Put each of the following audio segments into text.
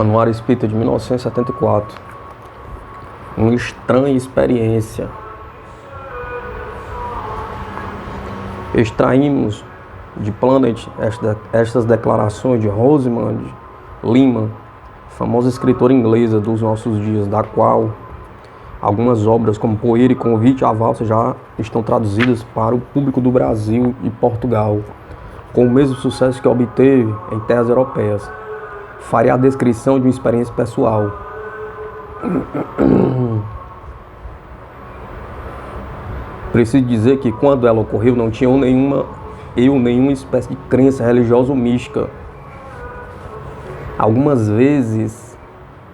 Anuário Espírita de 1974. Uma estranha experiência. Extraímos de Planet estas declarações de Rosamund Lima, famosa escritora inglesa dos nossos dias, da qual algumas obras como Poeira e Convite à Valsa já estão traduzidas para o público do Brasil e Portugal, com o mesmo sucesso que obteve em terras europeias. Farei a descrição de uma experiência pessoal. Preciso dizer que quando ela ocorreu não tinha nenhuma espécie de crença religiosa ou mística. Algumas vezes,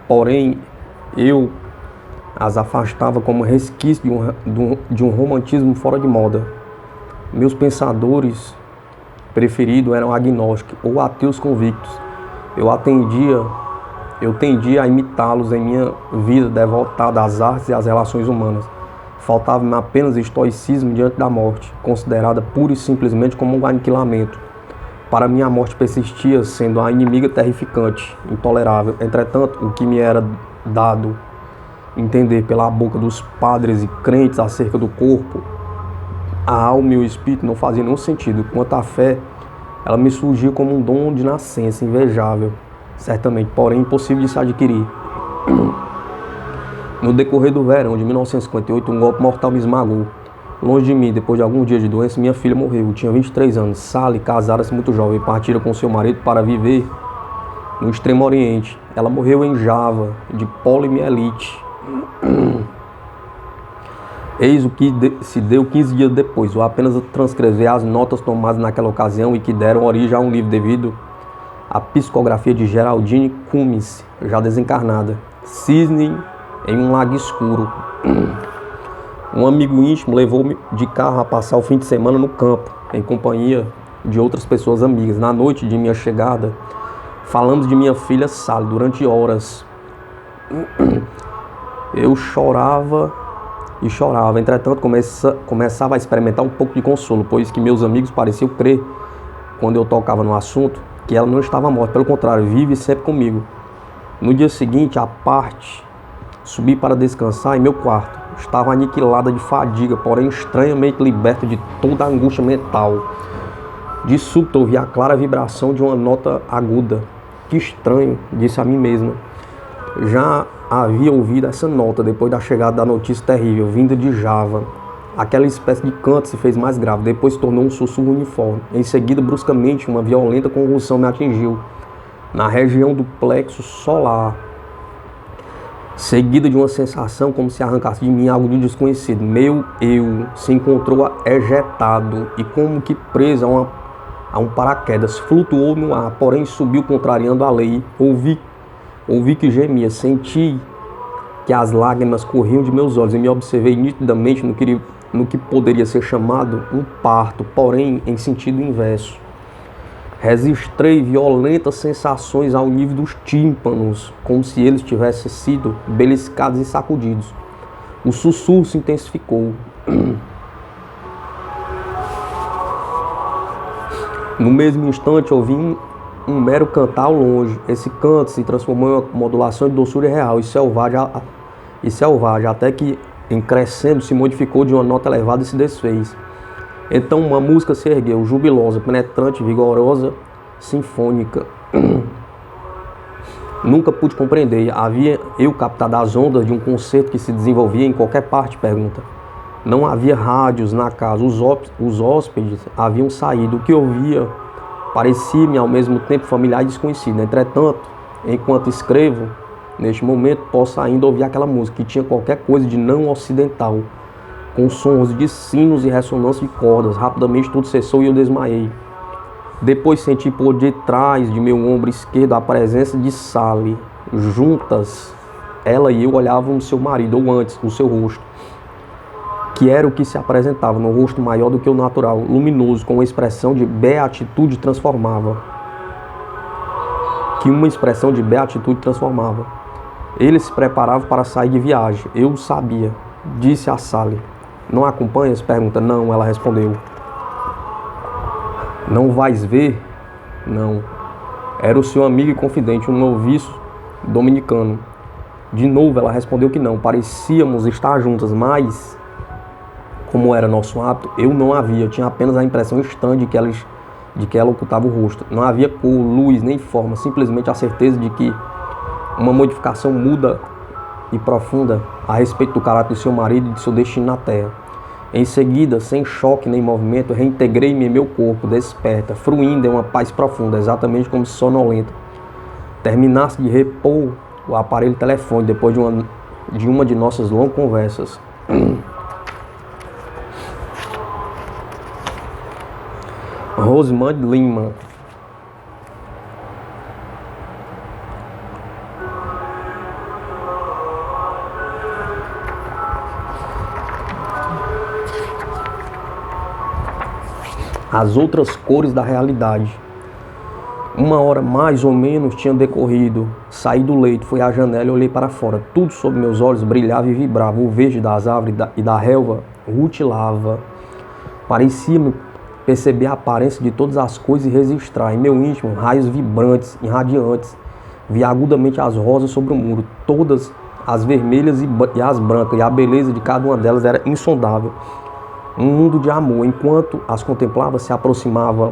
porém, eu as afastava como resquício de um romantismo fora de moda. Meus pensadores preferidos eram agnósticos ou ateus convictos. Eu tendia a imitá-los em minha vida devotada às artes e às relações humanas. Faltava-me apenas estoicismo diante da morte, considerada pura e simplesmente como um aniquilamento. Para mim, a morte persistia, sendo a inimiga terrificante, intolerável. Entretanto, o que me era dado entender pela boca dos padres e crentes acerca do corpo, a alma e o espírito não fazia nenhum sentido. Quanto à fé, ela me surgiu como um dom de nascença, invejável, certamente, porém impossível de se adquirir. No decorrer do verão de 1958, um golpe mortal me esmagou. Longe de mim, depois de alguns dias de doença, minha filha morreu. Eu tinha 23 anos. Sally casara-se muito jovem e partira com seu marido para viver no Extremo Oriente. Ela morreu em Java, de poliomielite. Eis o que se deu 15 dias depois. Vou apenas transcrever as notas tomadas naquela ocasião e que deram origem a um livro devido à psicografia de Geraldine Cummins, já desencarnada. Cisne em um lago escuro. Um amigo íntimo levou-me de carro a passar o fim de semana no campo, em companhia de outras pessoas amigas. Na noite de minha chegada, falamos de minha filha Sally durante horas. Eu chorava e chorava. Entretanto, começava a experimentar um pouco de consolo, pois que meus amigos pareciam crer, quando eu tocava no assunto, que ela não estava morta. Pelo contrário, vive sempre comigo. No dia seguinte, à parte, subi para descansar em meu quarto. Estava aniquilada de fadiga, porém estranhamente liberta de toda a angústia mental. De súbito ouvi a clara vibração de uma nota aguda. Que estranho, disse a mim mesma. Já havia ouvido essa nota depois da chegada da notícia terrível, vinda de Java. Aquela espécie de canto se fez mais grave, depois se tornou um sussurro uniforme. Em seguida, bruscamente, uma violenta convulsão me atingiu, na região do plexo solar, seguida de uma sensação como se arrancasse de mim algo de desconhecido. Meu eu se encontrou ejetado e como que preso a um paraquedas. Flutuou no ar, porém subiu contrariando a lei. Ouvi que gemia, senti que as lágrimas corriam de meus olhos e me observei nitidamente no que poderia ser chamado um parto, porém em sentido inverso. Registrei violentas sensações ao nível dos tímpanos, como se eles tivessem sido beliscados e sacudidos. O sussurro se intensificou. No mesmo instante, ouvi um mero cantar ao longe. Esse canto se transformou em uma modulação de doçura real e selvagem, até que, em crescendo, se modificou de uma nota elevada e se desfez. Então uma música se ergueu, jubilosa, penetrante, vigorosa, sinfônica. Nunca pude compreender. Havia eu captado as ondas de um concerto que se desenvolvia em qualquer parte? Pergunta. Não havia rádios na casa. Os hóspedes haviam saído. O que ouvia parecia-me ao mesmo tempo familiar e desconhecido. Entretanto, enquanto escrevo, neste momento, posso ainda ouvir aquela música que tinha qualquer coisa de não ocidental, com sons de sinos e ressonância de cordas. Rapidamente tudo cessou e eu desmaiei. Depois senti por detrás de meu ombro esquerdo a presença de Sally. Juntas, ela e eu olhávamos seu marido, ou antes, o seu rosto, que era o que se apresentava no rosto maior do que o natural, luminoso, com uma expressão de beatitude transformava. Ele se preparava para sair de viagem. Eu o sabia. Disse a Sally. Não acompanhas? Pergunta. Não, ela respondeu. Não vais ver? Não. Era o seu amigo e confidente, um noviço dominicano. De novo ela respondeu que não, parecíamos estar juntas, mas, como era nosso hábito, eu não a via, tinha apenas a impressão estranha de que ela ocultava o rosto. Não havia cor, luz, nem forma, simplesmente a certeza de que uma modificação muda e profunda a respeito do caráter de seu marido e de seu destino na terra. Em seguida, sem choque nem movimento, reintegrei-me em meu corpo, desperta, fruindo em uma paz profunda, exatamente como se sonolenta. Terminasse de repor o aparelho telefônico depois de uma de nossas longas conversas. Rosemond Lima. As outras cores da realidade. Uma hora mais ou menos tinha decorrido. Saí do leito, fui à janela e olhei para fora. Tudo sob meus olhos brilhava e vibrava. O verde das árvores e da relva rutilava. Parecia-me perceber a aparência de todas as coisas e registrar em meu íntimo raios vibrantes, irradiantes. Vi agudamente as rosas sobre o muro, todas as vermelhas e as brancas, e a beleza de cada uma delas era insondável. Um mundo de amor, enquanto as contemplava, se aproximaram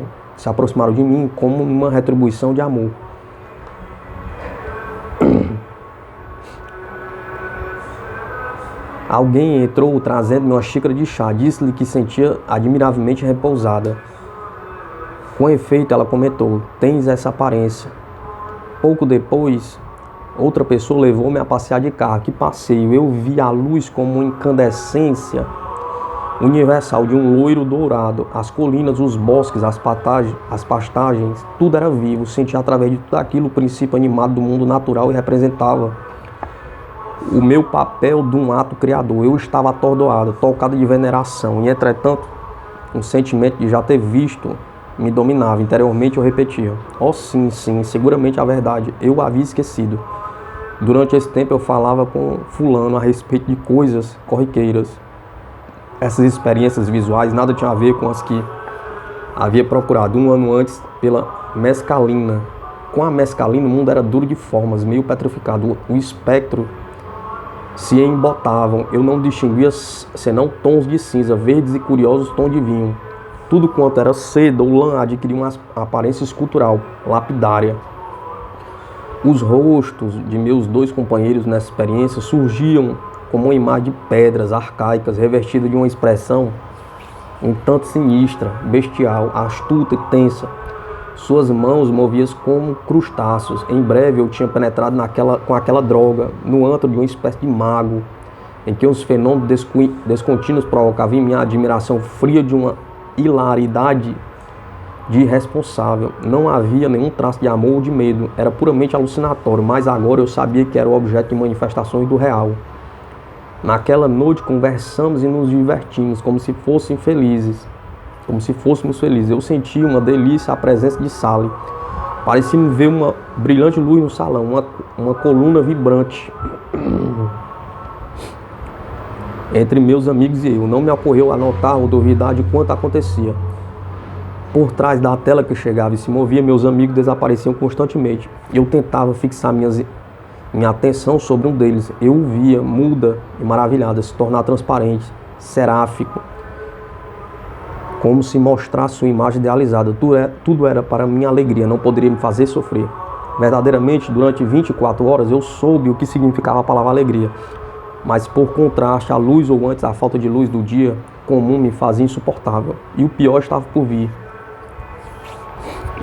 de mim como uma retribuição de amor. Alguém entrou trazendo-me uma xícara de chá. Disse-lhe que sentia admiravelmente repousada. Com efeito, ela comentou: tens essa aparência. Pouco depois, outra pessoa levou-me a passear de carro. Que passeio! Eu vi a luz como uma incandescência universal de um loiro dourado. As colinas, os bosques, as pastagens, tudo era vivo. Sentia através de tudo aquilo o princípio animado do mundo natural e representava o meu papel de um ato criador. Eu estava atordoado, tocado de veneração, e entretanto, um sentimento de já ter visto me dominava. Interiormente eu repetia: oh sim, sim, seguramente a verdade, eu a havia esquecido. Durante esse tempo eu falava com fulano a respeito de coisas corriqueiras. Essas experiências visuais nada tinha a ver com as que havia procurado 1 ano antes pela mescalina. Com a mescalina o mundo era duro de formas, meio petrificado. O espectro se embotavam. Eu não distinguia senão tons de cinza, verdes e curiosos tons de vinho. Tudo quanto era seda ou lã adquiria uma aparência escultural, lapidária. Os rostos de meus 2 companheiros nessa experiência surgiam como uma imagem de pedras arcaicas, revestida de uma expressão um tanto sinistra, bestial, astuta e tensa. Suas mãos moviam-se como crustáceos. Em breve eu tinha penetrado com aquela droga, no antro de uma espécie de mago, em que os fenômenos descontínuos provocavam em mim a admiração fria de uma hilaridade de irresponsável. Não havia nenhum traço de amor ou de medo, era puramente alucinatório, mas agora eu sabia que era o objeto de manifestações do real. Naquela noite conversamos e nos divertimos como se fôssemos felizes. Eu sentia uma delícia a presença de Sally. Parecia-me ver uma brilhante luz no salão, uma coluna vibrante entre meus amigos e eu. Não me ocorreu anotar ou duvidar de quanto acontecia. Por trás da tela que chegava e se movia, meus amigos desapareciam constantemente. Eu tentava fixar minha atenção sobre um deles. Eu o via, muda e maravilhada, se tornar transparente, seráfico, como se mostrasse sua imagem idealizada. Tudo era para minha alegria, não poderia me fazer sofrer. Verdadeiramente, durante 24 horas, eu soube o que significava a palavra alegria. Mas, por contraste, a luz ou antes a falta de luz do dia comum me fazia insuportável. E o pior estava por vir.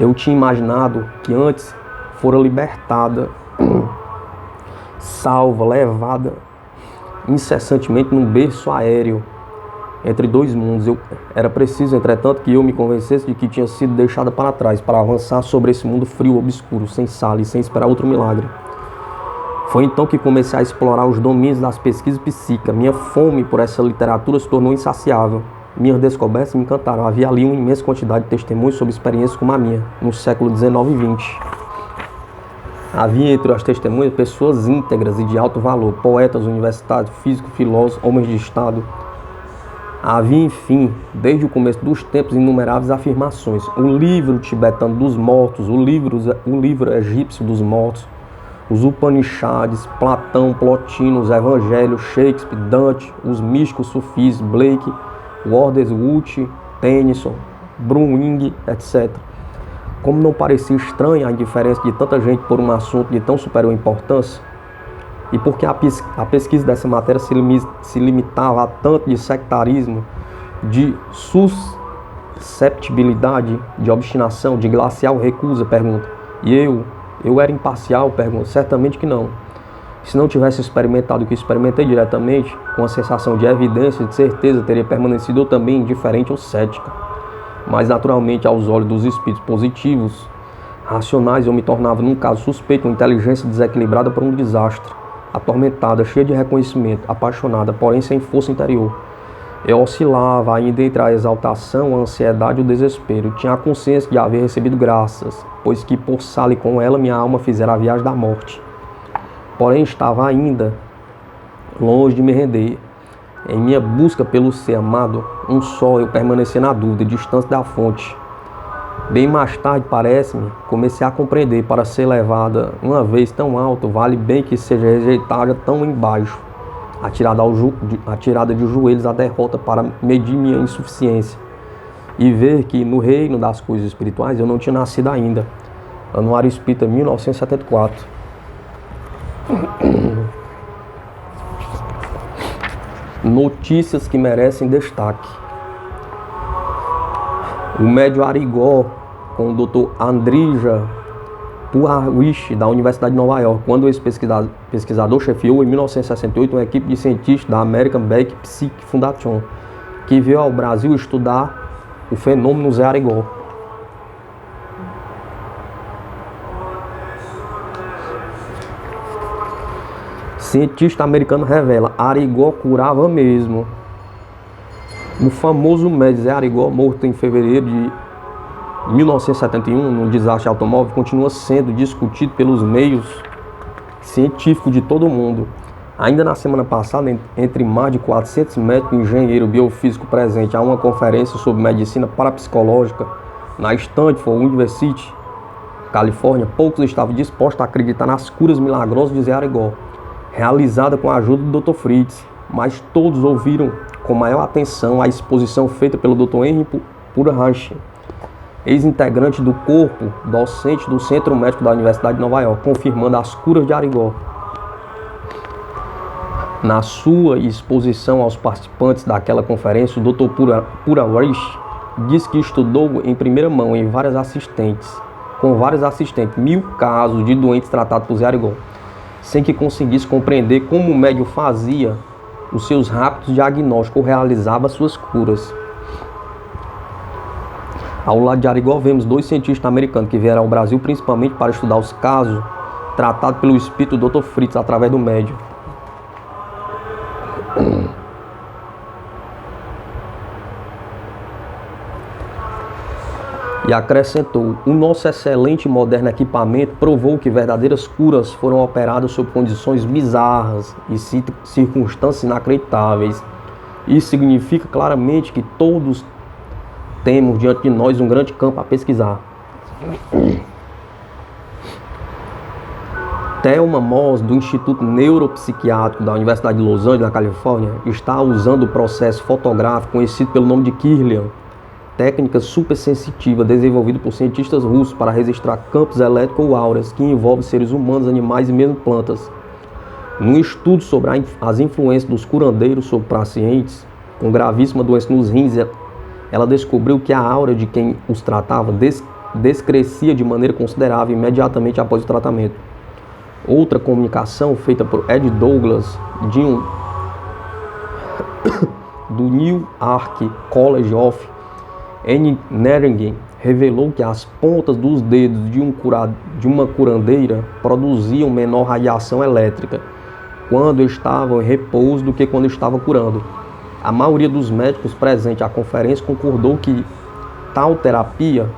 Eu tinha imaginado que antes fora libertada, salva, levada incessantemente num berço aéreo entre 2 mundos. Era preciso, entretanto, que eu me convencesse de que tinha sido deixada para trás, para avançar sobre esse mundo frio, obscuro, sem sala e sem esperar outro milagre. Foi então que comecei a explorar os domínios das pesquisas psíquicas. Minha fome por essa literatura se tornou insaciável. Minhas descobertas me encantaram. Havia ali uma imensa quantidade de testemunhos sobre experiências como a minha, no século XIX e XX. Havia entre as testemunhas pessoas íntegras e de alto valor, poetas, universitários, físicos, filósofos, homens de Estado. Havia, enfim, desde o começo dos tempos, inumeráveis afirmações. O livro tibetano dos mortos, o livro egípcio dos mortos, os Upanishads, Platão, Plotino, os Evangelhos, Shakespeare, Dante, os místicos sufis, Blake, Wordsworth, Tennyson, Browning, etc. Como não parecia estranha a indiferença de tanta gente por um assunto de tão superior importância? E porque a pesquisa dessa matéria se limitava a tanto de sectarismo, de susceptibilidade, de obstinação, de glacial recusa? Pergunta. E eu era imparcial? Pergunta. Certamente que não. Se não tivesse experimentado o que experimentei diretamente, com a sensação de evidência e de certeza, teria permanecido eu também indiferente ou cética. Mas naturalmente, aos olhos dos espíritos positivos, racionais, eu me tornava, num caso suspeito, uma inteligência desequilibrada por um desastre, atormentada, cheia de reconhecimento, apaixonada, porém sem força interior. Eu oscilava ainda entre a exaltação, a ansiedade e o desespero. Tinha a consciência de haver recebido graças, pois que por sal e com ela minha alma fizera a viagem da morte. Porém estava ainda longe de me render. Em minha busca pelo ser amado, um só eu permanecia na dúvida, distante da fonte. Bem mais tarde, parece-me, comecei a compreender: para ser levada uma vez tão alto, vale bem que seja rejeitada tão embaixo, atirada de joelhos à derrota para medir minha insuficiência e ver que no reino das coisas espirituais eu não tinha nascido ainda. Anuário Espírita, 1974. Notícias que merecem destaque. O médio Arigó, com o Dr. Andrija Puharich, da Universidade de Nova York, quando esse pesquisador chefiou em 1968 uma equipe de cientistas da American Back Psych Foundation, que veio ao Brasil estudar o fenômeno Zé Arigó. Cientista americano revela: Arigó curava mesmo. O famoso médico Zé Arigó, morto em fevereiro de 1971 num desastre automóvel, continua sendo discutido pelos meios científicos de todo o mundo. Ainda na semana passada, entre mais de 400 médicos e engenheiros biofísicos presentes a uma conferência sobre medicina parapsicológica na Stanford University, Califórnia, poucos estavam dispostos a acreditar nas curas milagrosas de Zé Arigó, realizada com a ajuda do Dr. Fritz, mas todos ouviram com maior atenção a exposição feita pelo Dr. Henry Puharich, ex-integrante do corpo docente do Centro Médico da Universidade de Nova York, confirmando as curas de Arigó. Na sua exposição aos participantes daquela conferência, o Dr. Puharich disse que estudou em primeira mão com vários assistentes, 1000 casos de doentes tratados por Zé Arigó, sem que conseguisse compreender como o médium fazia os seus rápidos diagnósticos ou realizava suas curas. Ao lado de Arigó, vemos 2 cientistas americanos que vieram ao Brasil principalmente para estudar os casos tratados pelo espírito Dr. Fritz através do médium. E acrescentou: o nosso excelente e moderno equipamento provou que verdadeiras curas foram operadas sob condições bizarras e circunstâncias inacreditáveis. Isso significa claramente que todos temos diante de nós um grande campo a pesquisar. Thelma Moss, do Instituto Neuropsiquiátrico da Universidade de Los Angeles, na Califórnia, está usando o processo fotográfico conhecido pelo nome de Kirlian, técnica supersensitiva desenvolvida por cientistas russos para registrar campos elétricos ou auras que envolvem seres humanos, animais e mesmo plantas. Num estudo sobre as influências dos curandeiros sobre pacientes com gravíssima doença nos rins, ela descobriu que a aura de quem os tratava descrescia de maneira considerável imediatamente após o tratamento. Outra comunicação feita por Ed Douglas do Newark College of Engineering revelou que as pontas dos dedos de uma curandeira produziam menor radiação elétrica quando estavam em repouso do que quando estavam curando. A maioria dos médicos presentes à conferência concordou que tal terapia,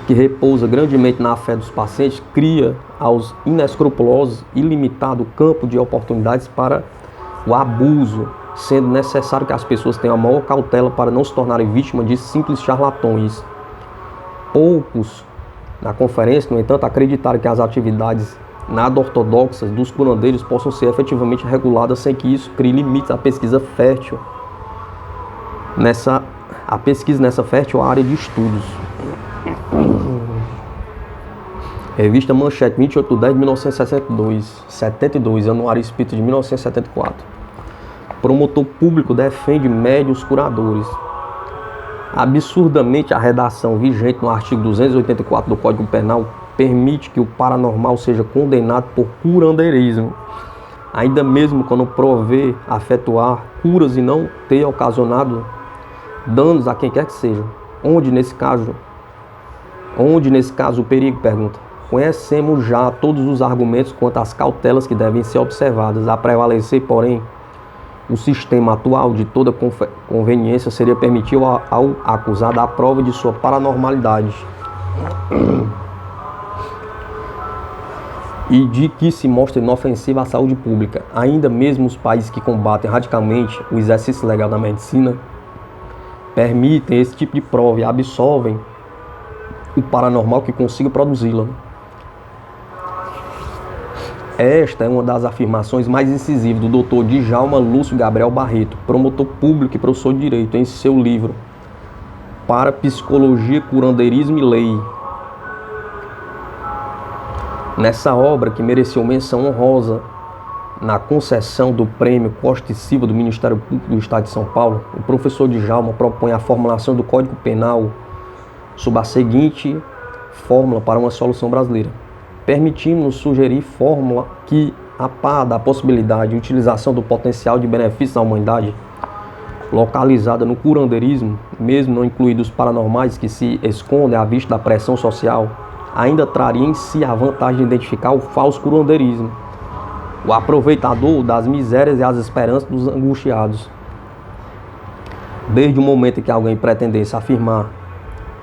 que repousa grandemente na fé dos pacientes, cria aos inescrupulosos ilimitado campo de oportunidades para o abuso, sendo necessário que as pessoas tenham a maior cautela para não se tornarem vítimas de simples charlatões. Poucos na conferência, no entanto, acreditaram que as atividades nada ortodoxas dos curandeiros possam ser efetivamente reguladas sem que isso crie limites à pesquisa fértil nessa fértil área de estudos. Revista Manchete, 28 de 10 de 1972, Anuário Espírita de 1974. Promotor público defende médiuns curadores. Absurdamente, a redação vigente no artigo 284 do Código Penal permite que o paranormal seja condenado por curandeirismo, ainda mesmo quando prover efetuar curas e não ter ocasionado danos a quem quer que seja. Onde nesse caso o perigo? Pergunta. Conhecemos já todos os argumentos quanto às cautelas que devem ser observadas. A prevalecer, porém, o sistema atual de toda conveniência seria permitir ao acusado a prova de sua paranormalidade e de que se mostra inofensiva à saúde pública. Ainda mesmo os países que combatem radicalmente o exercício legal da medicina permitem esse tipo de prova e absolvem o paranormal que consiga produzi-la. Esta é uma das afirmações mais incisivas do Dr. Djalma Lúcio Gabriel Barreto, promotor público e professor de Direito, em seu livro Para Psicologia, Curandeirismo e Lei. Nessa obra, que mereceu menção honrosa na concessão do Prêmio Costa e Silva do Ministério Público do Estado de São Paulo, o professor Djalma propõe a formulação do Código Penal sob a seguinte fórmula para uma solução brasileira. Permitimos sugerir fórmula que, a par da possibilidade de utilização do potencial de benefícios à humanidade localizada no curandeirismo, mesmo não incluídos os paranormais que se escondem à vista da pressão social, ainda traria em si a vantagem de identificar o falso curandeirismo, o aproveitador das misérias e as esperanças dos angustiados. Desde o momento em que alguém pretendesse afirmar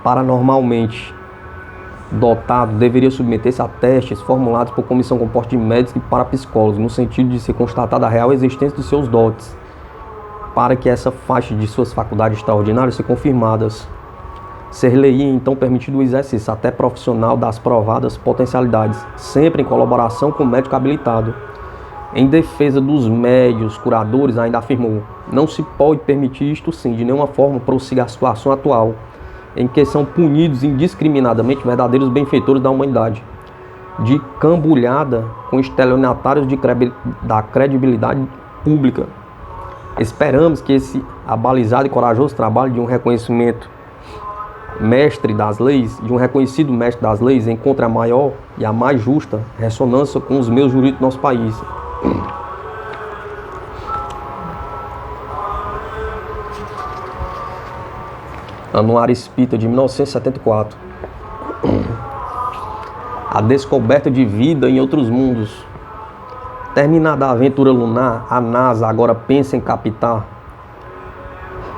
paranormalmente dotado, deveria submeter-se a testes formulados por comissão composta de médicos e parapsicólogos, no sentido de ser constatada a real existência de seus dotes, para que essa faixa de suas faculdades extraordinárias se confirmadas. Ser-lhe então permitido o exercício até profissional das provadas potencialidades, sempre em colaboração com o médico habilitado. Em defesa dos médios curadores, ainda afirmou: não se pode permitir isto sim, de nenhuma forma prossiga a situação atual, em que são punidos indiscriminadamente verdadeiros benfeitores da humanidade, de cambulhada com estelionatários da credibilidade pública. Esperamos que esse abalizado e corajoso trabalho de um reconhecido mestre das leis encontre a maior e a mais justa ressonância com os meios jurídicos do nosso país. Anuário Espírita de 1974. A descoberta de vida em outros mundos. Terminada a aventura lunar, a NASA agora pensa em captar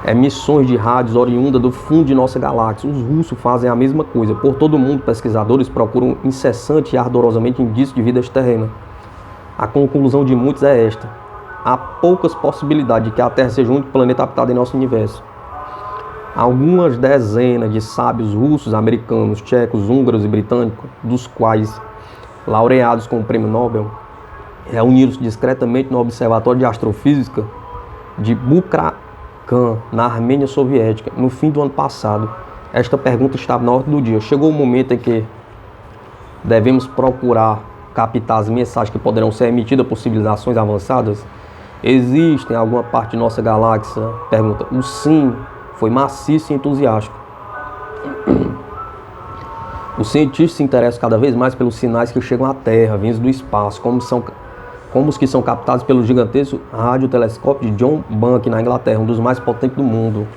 emissões de rádios oriundas do fundo de nossa galáxia. Os russos fazem a mesma coisa. Por todo o mundo, pesquisadores procuram incessante e ardorosamente indícios de vida extraterrena. A conclusão de muitos é esta: há poucas possibilidades de que a Terra seja o único planeta habitado em nosso universo. Algumas dezenas de sábios russos, americanos, tchecos, húngaros e britânicos, dos quais laureados com o Prêmio Nobel, reuniram-se discretamente no Observatório de Astrofísica de Bukrakan, na Armênia Soviética, no fim do ano passado. Esta pergunta estava na ordem do dia. Chegou o momento em que devemos procurar captar as mensagens que poderão ser emitidas por civilizações avançadas? Existe em alguma parte de nossa galáxia? Pergunta. O sim foi maciço e entusiástico. Os cientistas se interessam cada vez mais pelos sinais que chegam à Terra, vindos do espaço, como os que são captados pelo gigantesco radiotelescópio de John Bank, na Inglaterra, um dos mais potentes do mundo.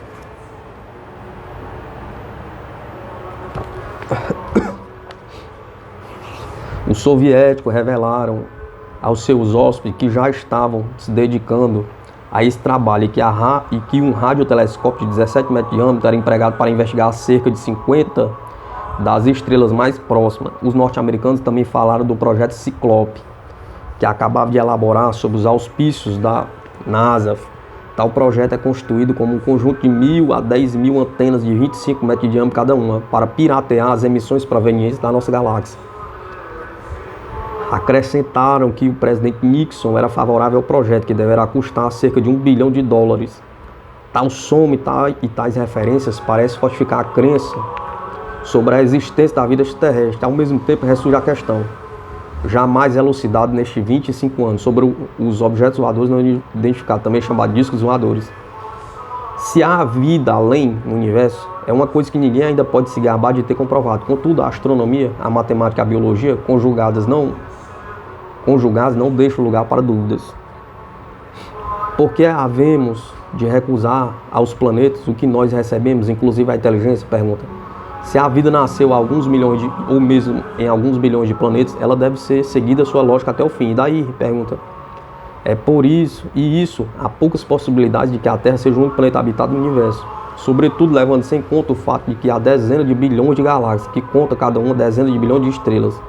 Os soviéticos revelaram aos seus hóspedes que já estavam se dedicando a esse trabalho e que um radiotelescópio de 17 metros de diâmetro era empregado para investigar cerca de 50 das estrelas mais próximas. Os norte-americanos também falaram do projeto Ciclope, que acabava de elaborar sob os auspícios da NASA. Tal projeto é constituído como um conjunto de 1.000 a 10.000 antenas de 25 metros de diâmetro cada uma, para piratear as emissões provenientes da nossa galáxia. Acrescentaram que o presidente Nixon era favorável ao projeto, que deverá custar cerca de US$ 1 bilhão. Tal soma e tais referências parecem fortificar a crença sobre a existência da vida extraterrestre. Ao mesmo tempo, ressurge a questão, jamais elucidada nestes 25 anos, sobre os objetos voadores não identificados, também chamados discos voadores. Se há vida além no universo, é uma coisa que ninguém ainda pode se gabar de ter comprovado. Contudo, a astronomia, a matemática e a biologia, conjugadas não deixam lugar para dúvidas. Por que havemos de recusar aos planetas o que nós recebemos, inclusive a inteligência? Pergunta. Se a vida nasceu há alguns milhões ou mesmo em alguns bilhões de planetas, ela deve ser seguida sua lógica até o fim. E daí? Pergunta. É por isso, há poucas possibilidades de que a Terra seja o único planeta habitado no universo. Sobretudo levando-se em conta o fato de que há dezenas de bilhões de galáxias, que conta cada uma dezenas de bilhões de estrelas,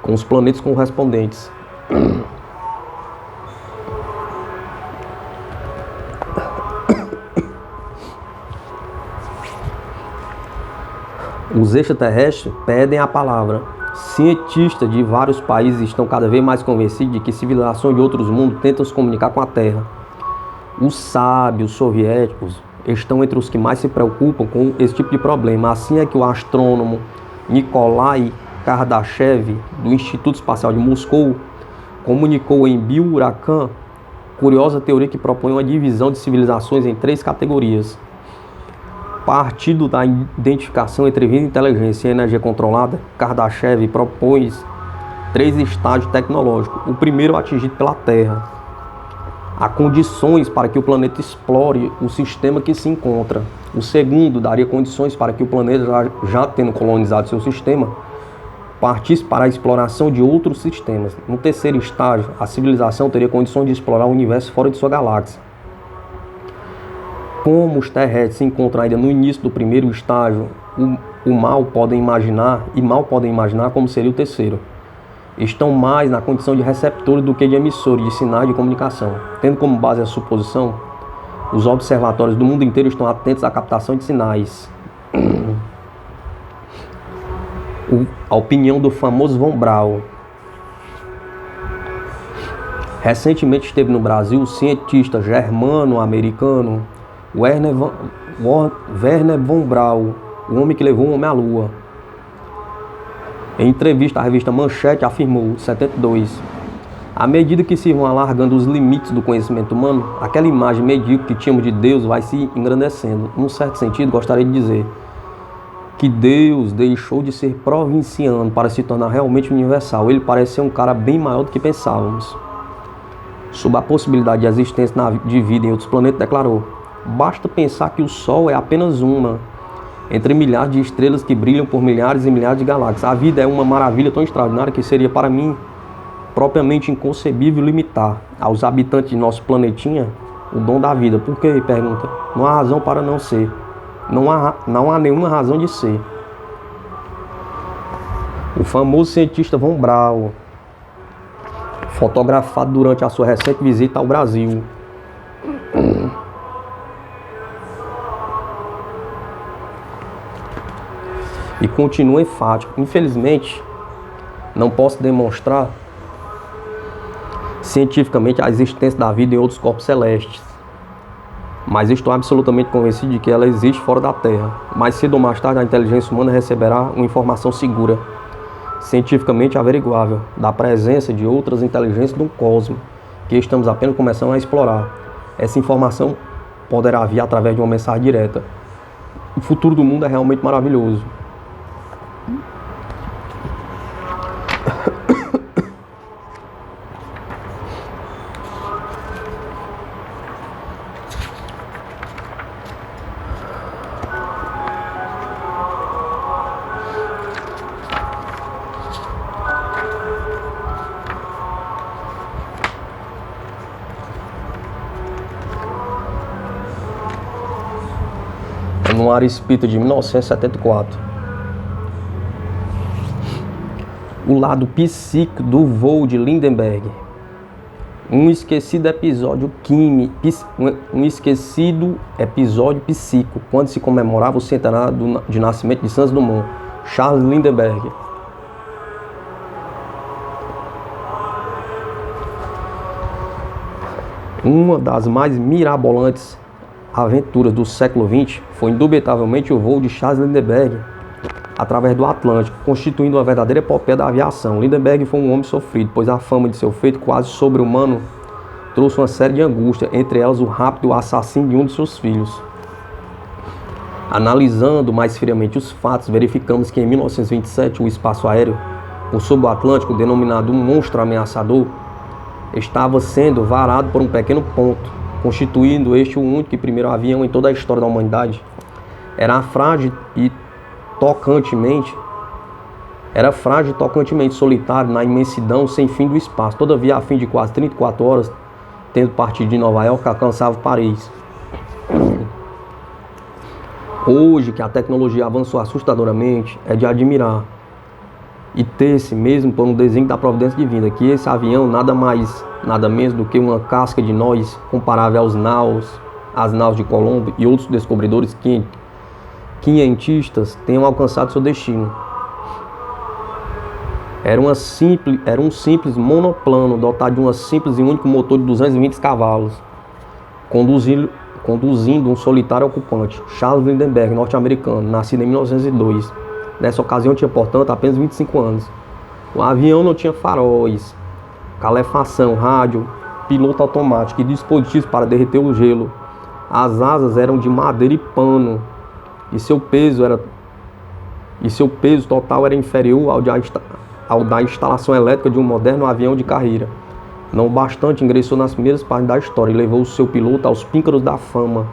com os planetas correspondentes. Os extraterrestres pedem a palavra. Cientistas de vários países estão cada vez mais convencidos de que civilizações de outros mundos tentam se comunicar com a Terra. Os sábios soviéticos estão entre os que mais se preocupam com esse tipo de problema. Assim é que o astrônomo Nikolai Kardashev, do Instituto Espacial de Moscou, comunicou em Biuracan curiosa teoria que propõe uma divisão de civilizações em 3 categorias. Partindo da identificação entre vida, inteligência e energia controlada, Kardashev propõe 3 estágios tecnológicos. O primeiro, atingido pela Terra. Há condições para que o planeta explore o sistema que se encontra. O segundo, daria condições para que o planeta, já tendo colonizado seu sistema, partisse para a exploração de outros sistemas. No terceiro estágio, a civilização teria condições de explorar o universo fora de sua galáxia. Como os terrestres se encontram ainda no início do primeiro estágio, mal podem imaginar como seria o terceiro. Estão mais na condição de receptores do que de emissores de sinais de comunicação. Tendo como base a suposição, os observatórios do mundo inteiro estão atentos à captação de sinais. A opinião do famoso Von Braun. Recentemente esteve no Brasil o cientista germano-americano Werner von Braun, o homem que levou o homem à Lua. Em entrevista à revista Manchete, afirmou, 72, à medida que se vão alargando os limites do conhecimento humano, aquela imagem medíocre que tínhamos de Deus vai se engrandecendo. Num certo sentido, gostaria de dizer que Deus deixou de ser provinciano para se tornar realmente universal. Ele parece ser um cara bem maior do que pensávamos. Sobre a possibilidade de existência de vida em outros planetas, declarou: basta pensar que o Sol é apenas uma entre milhares de estrelas que brilham por milhares e milhares de galáxias. A vida é uma maravilha tão extraordinária que seria para mim propriamente inconcebível limitar aos habitantes de nosso planetinha o dom da vida. Por quê? Pergunta. Não há razão para não ser. Não há nenhuma razão de ser. O famoso cientista Von Braun, fotografado durante a sua recente visita ao Brasil. E continua enfático. Infelizmente, não posso demonstrar cientificamente a existência da vida em outros corpos celestes, mas estou absolutamente convencido de que ela existe fora da Terra. Mais cedo ou mais tarde, a inteligência humana receberá uma informação segura, cientificamente averiguável, da presença de outras inteligências do cosmos, que estamos apenas começando a explorar. Essa informação poderá vir através de uma mensagem direta. O futuro do mundo é realmente maravilhoso. No Ar Espírita de 1974. O lado psíquico do voo de Lindenberg. Um esquecido episódio psíquico, quando se comemorava o centenário de nascimento de Santos Dumont, Charles Lindbergh. Uma das mais mirabolantes aventuras do século XX foi indubitavelmente o voo de Charles Lindbergh através do Atlântico, constituindo uma verdadeira epopeia da aviação. Lindbergh foi um homem sofrido, pois a fama de seu feito quase sobre-humano trouxe uma série de angústias, entre elas o rápido assassino de um de seus filhos. Analisando mais friamente os fatos, verificamos que em 1927 o espaço aéreo por sobre o Atlântico, denominado um monstro ameaçador, estava sendo varado por um pequeno ponto, constituindo este o único e primeiro avião em toda a história da humanidade. Era frágil e tocantemente solitário na imensidão sem fim do espaço. Todavia, a fim de quase 34 horas, tendo partido de Nova York, alcançava Paris. Hoje, que a tecnologia avançou assustadoramente, é de admirar e ter-se mesmo por um desenho da providência divina, que esse avião nada mais, nada menos do que uma casca de nós, comparável às naus de Colombo e outros descobridores quinhentistas tenham alcançado seu destino. Era um simples monoplano dotado de um simples e único motor de 220 cavalos, conduzindo um solitário ocupante, Charles Lindbergh, norte-americano, nascido em 1902. Nessa ocasião tinha, portanto, apenas 25 anos. O avião não tinha faróis, calefação, rádio, piloto automático e dispositivos para derreter o gelo. As asas eram de madeira e pano, e seu peso total era inferior ao da instalação elétrica de um moderno avião de carreira. Não bastante, ingressou nas primeiras páginas da história e levou o seu piloto aos píncaros da fama.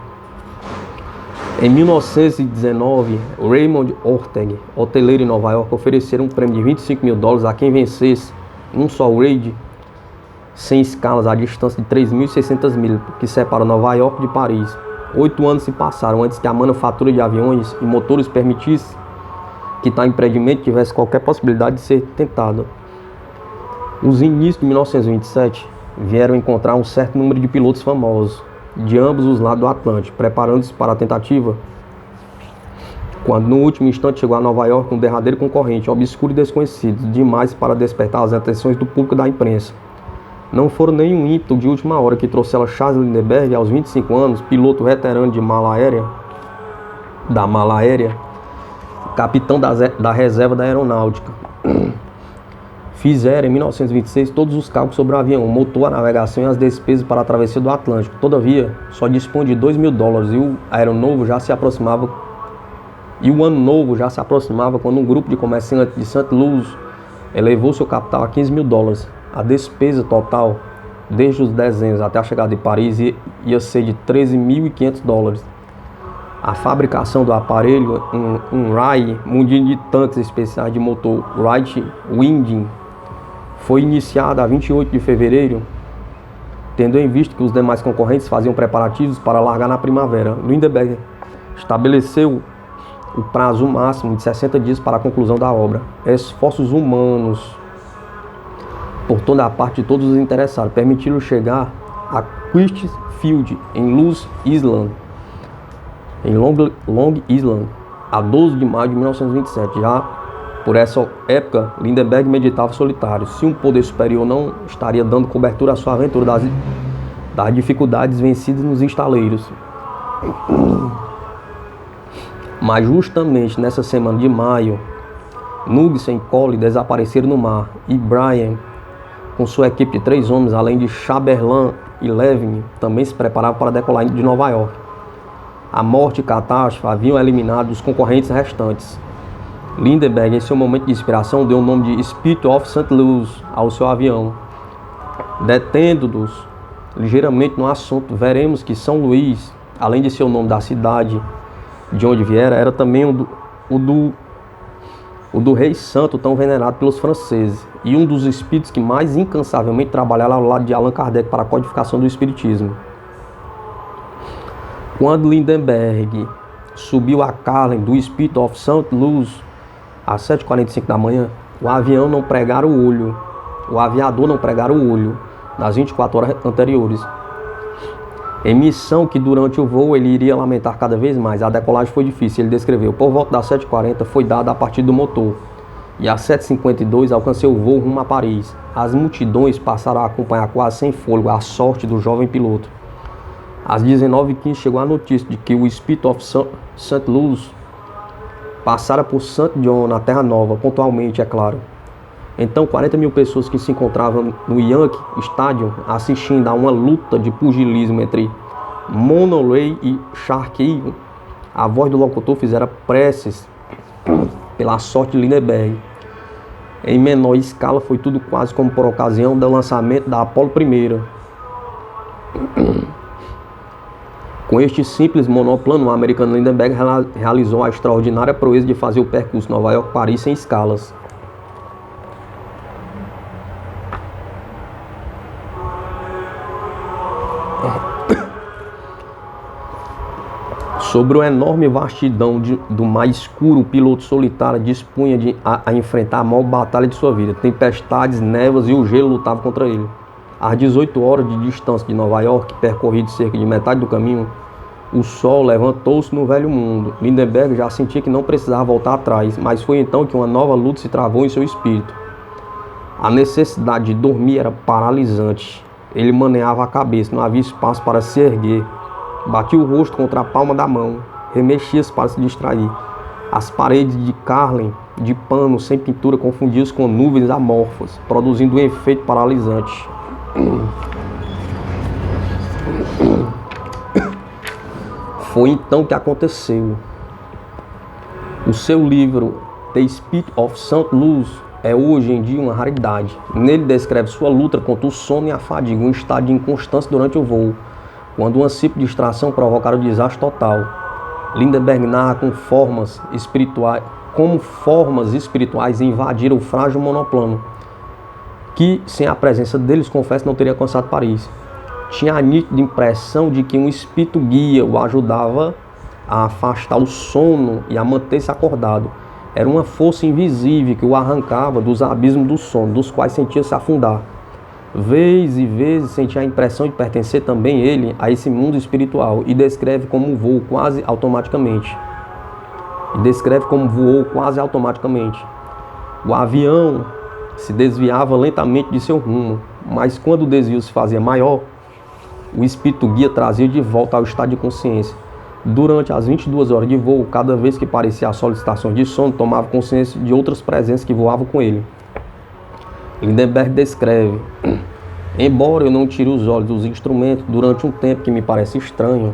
Em 1919, Raymond Ortega, hoteleiro em Nova York, ofereceram um prêmio de $25.000 a quem vencesse um só raid sem escalas à distância de 3.600 milhas, que separa Nova York de Paris. 8 anos se passaram antes que a manufatura de aviões e motores permitisse que tal empreendimento tivesse qualquer possibilidade de ser tentado. Os inícios de 1927 vieram encontrar um certo número de pilotos famosos de ambos os lados do Atlântico, preparando-se para a tentativa, quando no último instante chegou a Nova York um derradeiro concorrente, obscuro e desconhecido, demais para despertar as atenções do público e da imprensa. Não foram nenhum ímpeto de última hora que trouxera Charles Lindbergh, aos 25 anos, piloto veterano da mala aérea, capitão da reserva da aeronáutica. Fizeram em 1926 todos os cálculos sobre o avião, o motor, a navegação e as despesas para a travessia do Atlântico. Todavia, só dispõe de $2.000 e o ano novo já se aproximava quando um grupo de comerciantes de St. Louis elevou seu capital a $15.000. A despesa total, desde os desenhos até a chegada de Paris, ia ser de $13.500. A fabricação do aparelho, um RAI, mundial de tanques especiais de motor Wright Winding, foi iniciada a 28 de fevereiro, tendo em vista que os demais concorrentes faziam preparativos para largar na primavera. Lindbergh estabeleceu o prazo máximo de 60 dias para a conclusão da obra. Esforços humanos por toda a parte de todos os interessados permitiram chegar a Christfield, em Long Island, a 12 de maio de 1927. Já por essa época, Lindbergh meditava solitário. Se um poder superior não estaria dando cobertura à sua aventura das dificuldades vencidas nos estaleiros. Mas justamente nessa semana de maio, Nuggs e Cole desapareceram no mar, e Bryan, com sua equipe de 3 homens, além de Chamberlain e Levin, também se preparava para decolar de Nova York. A morte e catástrofe haviam eliminado os concorrentes restantes. Lindbergh, em seu momento de inspiração, deu o nome de Spirit of St. Louis ao seu avião. Detendo-nos ligeiramente no assunto, veremos que São Luís, além de ser o nome da cidade de onde viera, era também o do Rei Santo, tão venerado pelos franceses, e um dos espíritos que mais incansavelmente trabalharam ao lado de Allan Kardec para a codificação do espiritismo. Quando Lindbergh subiu a Carlin do Spirit of St. Louis às 7h45 da manhã, o aviador não pregara o olho nas 24 horas anteriores. Em missão que durante o voo ele iria lamentar cada vez mais. A decolagem foi difícil, ele descreveu. Por volta das 7h40 foi dada a partida do motor. e às 7h52 alcancei o voo rumo a Paris. As multidões passaram a acompanhar quase sem fôlego a sorte do jovem piloto. Às 19h15 chegou a notícia de que o Spirit of St. Louis passara por St. John, na Terra Nova, pontualmente, é claro. Então, 40 mil pessoas que se encontravam no Yankee Stadium assistindo a uma luta de pugilismo entre Monoray e Sharkey. A voz do locutor fizera preces pela sorte de Lindbergh. Em menor escala, foi tudo quase como por ocasião do lançamento da Apollo 1. Com este simples monoplano, o americano Lindbergh realizou a extraordinária proeza de fazer o percurso Nova York-Paris sem escalas. Sobre o enorme vastidão do mar escuro, o piloto solitário dispunha a enfrentar a maior batalha de sua vida. Tempestades, névoas e o gelo lutavam contra ele. Às 18 horas de distância de Nova York, percorrido cerca de metade do caminho, o sol levantou-se no velho mundo. Lindbergh já sentia que não precisava voltar atrás, mas foi então que uma nova luta se travou em seu espírito. A necessidade de dormir era paralisante. Ele maneava a cabeça, não havia espaço para se erguer. Batia o rosto contra a palma da mão, remexia-se para se distrair. As paredes de Carlin, de pano sem pintura, confundiam-se com nuvens amorfas, produzindo um efeito paralisante. Foi então que aconteceu. O seu livro The Spirit of St. Louis é hoje em dia uma raridade. Nele descreve sua luta contra o sono e a fadiga, um estado de inconstância durante o voo, quando uma simples distração provocara o desastre total. Lindbergh narra como formas espirituais invadiram o frágil monoplano, que, sem a presença deles, confesso, não teria alcançado Paris. Tinha a nítida impressão de que um espírito guia o ajudava a afastar o sono e a manter-se acordado. Era uma força invisível que o arrancava dos abismos do sono, dos quais sentia-se afundar. Vez e vezes sentia a impressão de pertencer também ele a esse mundo espiritual e descreve como voou quase automaticamente. O avião se desviava lentamente de seu rumo, mas quando o desvio se fazia maior, o espírito guia trazia de volta ao estado de consciência. Durante as 22 horas de voo, cada vez que parecia a solicitação de sono, tomava consciência de outras presenças que voavam com ele. Lindbergh descreve: embora eu não tire os olhos dos instrumentos durante um tempo que me parece estranho,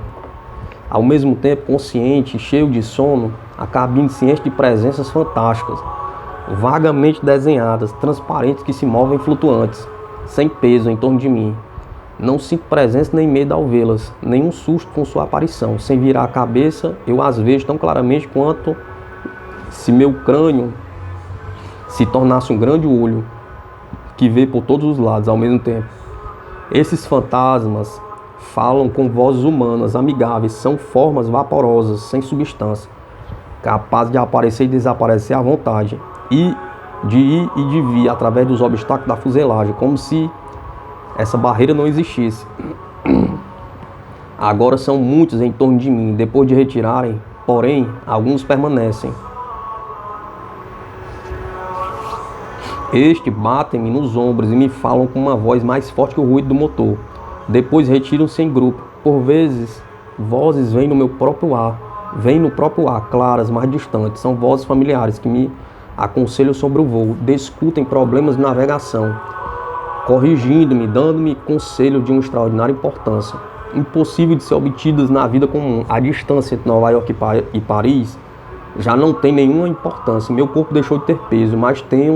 ao mesmo tempo consciente e cheio de sono, a cabine se enche de presenças fantásticas, vagamente desenhadas, transparentes, que se movem flutuantes, sem peso em torno de mim. Não sinto presença nem medo ao vê-las, nenhum susto com sua aparição. Sem virar a cabeça, eu as vejo tão claramente quanto se meu crânio se tornasse um grande olho que vê por todos os lados ao mesmo tempo. Esses fantasmas falam com vozes humanas, amigáveis, são formas vaporosas, sem substância, capazes de aparecer e desaparecer à vontade, e de ir e de vir através dos obstáculos da fuselagem, como se essa barreira não existisse. Agora são muitos em torno de mim. Depois de retirarem, porém, alguns permanecem. Estes batem-me nos ombros e me falam com uma voz mais forte que o ruído do motor. Depois retiram-se em grupo. Por vezes, vozes vêm no próprio ar, claras, mais distantes. São vozes familiares que me aconselham sobre o voo, discutem problemas de navegação, corrigindo-me, dando-me conselho de uma extraordinária importância, impossível de ser obtidas na vida comum. A distância entre Nova York e Paris já não tem nenhuma importância. Meu corpo deixou de ter peso, mas tem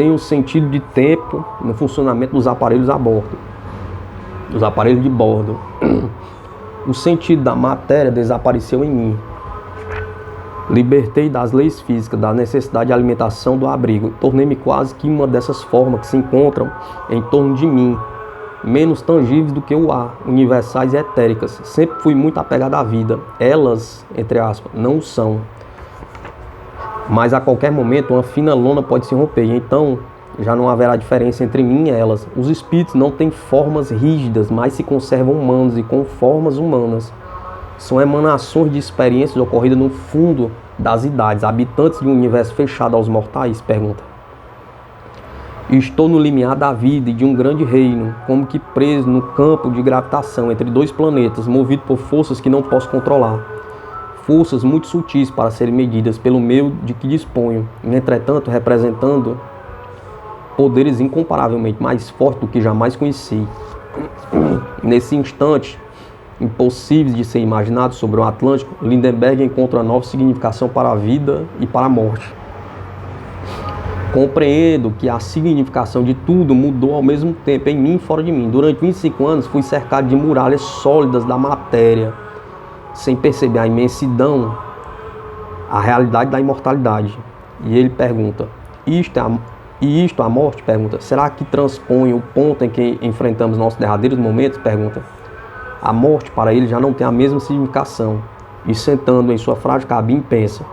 um sentido de tempo no funcionamento dos aparelhos a bordo, dos aparelhos de bordo. O sentido da matéria desapareceu em mim. Libertei das leis físicas, da necessidade de alimentação, do abrigo. Tornei-me quase que uma dessas formas que se encontram em torno de mim, menos tangíveis do que o ar, universais e etéricas. Sempre fui muito apegado à vida. Elas, entre aspas, não o são. Mas a qualquer momento uma fina lona pode se romper, e então já não haverá diferença entre mim e elas. Os espíritos não têm formas rígidas, mas se conservam humanos e com formas humanas. São emanações de experiências ocorridas no fundo das idades. Habitantes de um universo fechado aos mortais? Pergunta. Estou no limiar da vida e de um grande reino, como que preso no campo de gravitação entre dois planetas, movido por forças que não posso controlar. Forças muito sutis para serem medidas pelo meio de que disponho, entretanto representando poderes incomparavelmente mais fortes do que jamais conheci. Nesse instante, impossíveis de ser imaginados sobre o Atlântico, Lindenberg encontra uma nova significação para a vida e para a morte. Compreendo que a significação de tudo mudou ao mesmo tempo em mim e fora de mim. Durante 25 anos fui cercado de muralhas sólidas da matéria, sem perceber a imensidão, a realidade da imortalidade. E ele pergunta, isto a morte? Pergunta, será que transpõe o ponto em que enfrentamos nossos derradeiros momentos? Pergunta. A morte para ele já não tem a mesma significação. E sentando em sua frágil cabine pensa,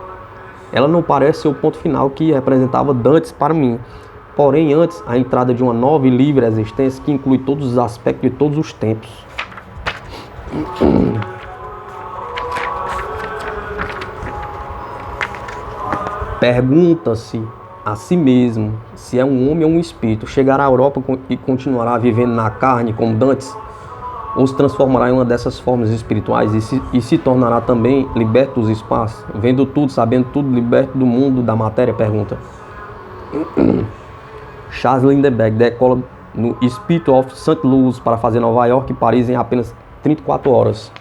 ela não parece ser o ponto final que representava Dantes para mim. Porém, antes, a entrada de uma nova e livre existência que inclui todos os aspectos de todos os tempos. Pergunta-se a si mesmo se é um homem ou um espírito. Chegará à Europa e continuará vivendo na carne como Dantes? Ou se transformará em uma dessas formas espirituais e se tornará também liberto dos espaços, vendo tudo, sabendo tudo, liberto do mundo da matéria? Pergunta. Charles Lindbergh decola no Spirit of St. Louis para fazer Nova York e Paris em apenas 34 horas.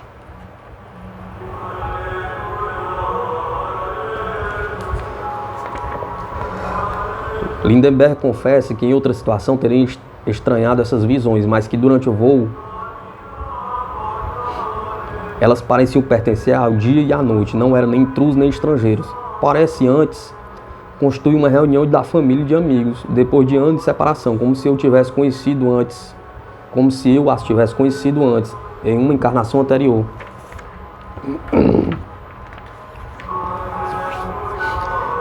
Lindenberg confessa que em outra situação teria estranhado essas visões, mas que durante o voo elas pareciam pertencer ao dia e à noite, não eram nem intrusos nem estrangeiros. Parece antes constituir uma reunião da família e de amigos, depois de anos de separação, como se eu tivesse conhecido antes, como se eu as tivesse conhecido antes, em uma encarnação anterior.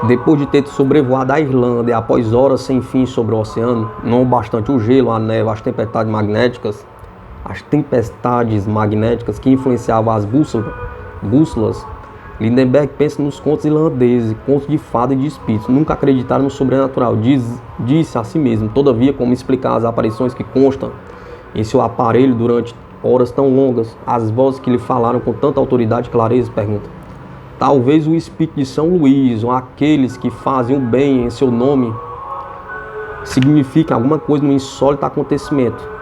Depois de ter sobrevoado a Irlanda e após horas sem fim sobre o oceano, não bastante o gelo, a neve, as tempestades magnéticas que influenciavam as bússolas, Lindenberg pensa nos contos irlandeses, contos de fada e de espíritos. Nunca acreditaram no sobrenatural, disse a si mesmo. Todavia, como explicar as aparições que constam em seu aparelho durante horas tão longas, as vozes que lhe falaram com tanta autoridade e clareza? Pergunta. Talvez o espírito de São Luís ou aqueles que fazem o bem em seu nome signifiquem alguma coisa no insólito acontecimento.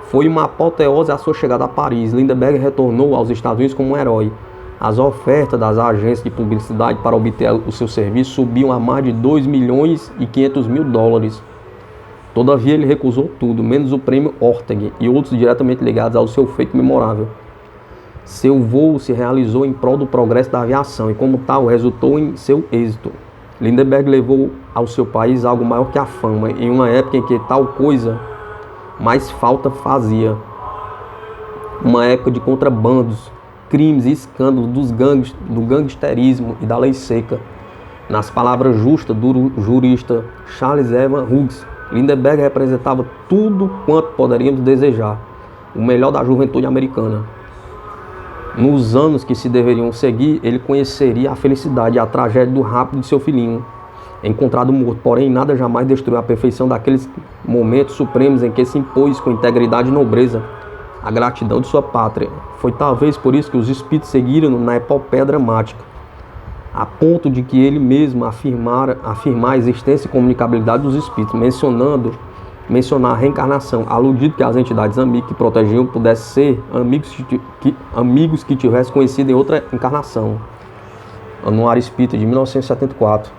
Foi uma apoteose a sua chegada a Paris. Lindenberg retornou aos Estados Unidos como um herói. As ofertas das agências de publicidade para obter o seu serviço subiam a mais de 2.500.000 dólares. Todavia ele recusou tudo, menos o prêmio Ortega e outros diretamente ligados ao seu feito memorável. Seu voo se realizou em prol do progresso da aviação e, como tal, resultou em seu êxito. Lindenberg levou ao seu país algo maior que a fama, em uma época em que tal coisa mais falta fazia. Uma época de contrabandos, crimes e escândalos do gangsterismo e da lei seca. Nas palavras justas do jurista Charles Evan Hughes, Lindenberg representava tudo quanto poderíamos desejar, o melhor da juventude americana. Nos anos que se deveriam seguir, ele conheceria a felicidade e a tragédia do rápido de seu filhinho, encontrado morto. Porém, nada jamais destruiu a perfeição daqueles momentos supremos em que se impôs com integridade e nobreza a gratidão de sua pátria. Foi talvez por isso que os espíritos seguiram na epopeia dramática, a ponto de que ele mesmo afirmar a existência e comunicabilidade dos espíritos, mencionar a reencarnação, aludindo que as entidades amigas que protegiam pudessem ser amigos que tivessem conhecido em outra encarnação. Anuário Espírita de 1974.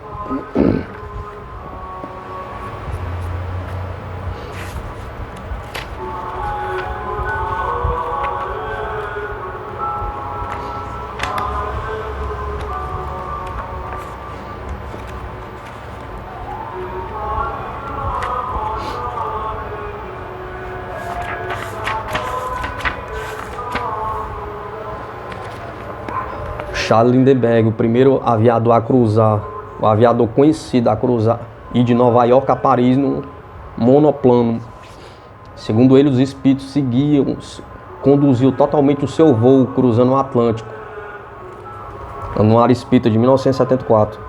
Charles Lindbergh, o primeiro aviador a cruzar, o aviador conhecido a cruzar, ir de Nova York a Paris no monoplano. Segundo ele, os espíritos conduziu totalmente o seu voo cruzando o Atlântico. Anuário Espírita de 1974.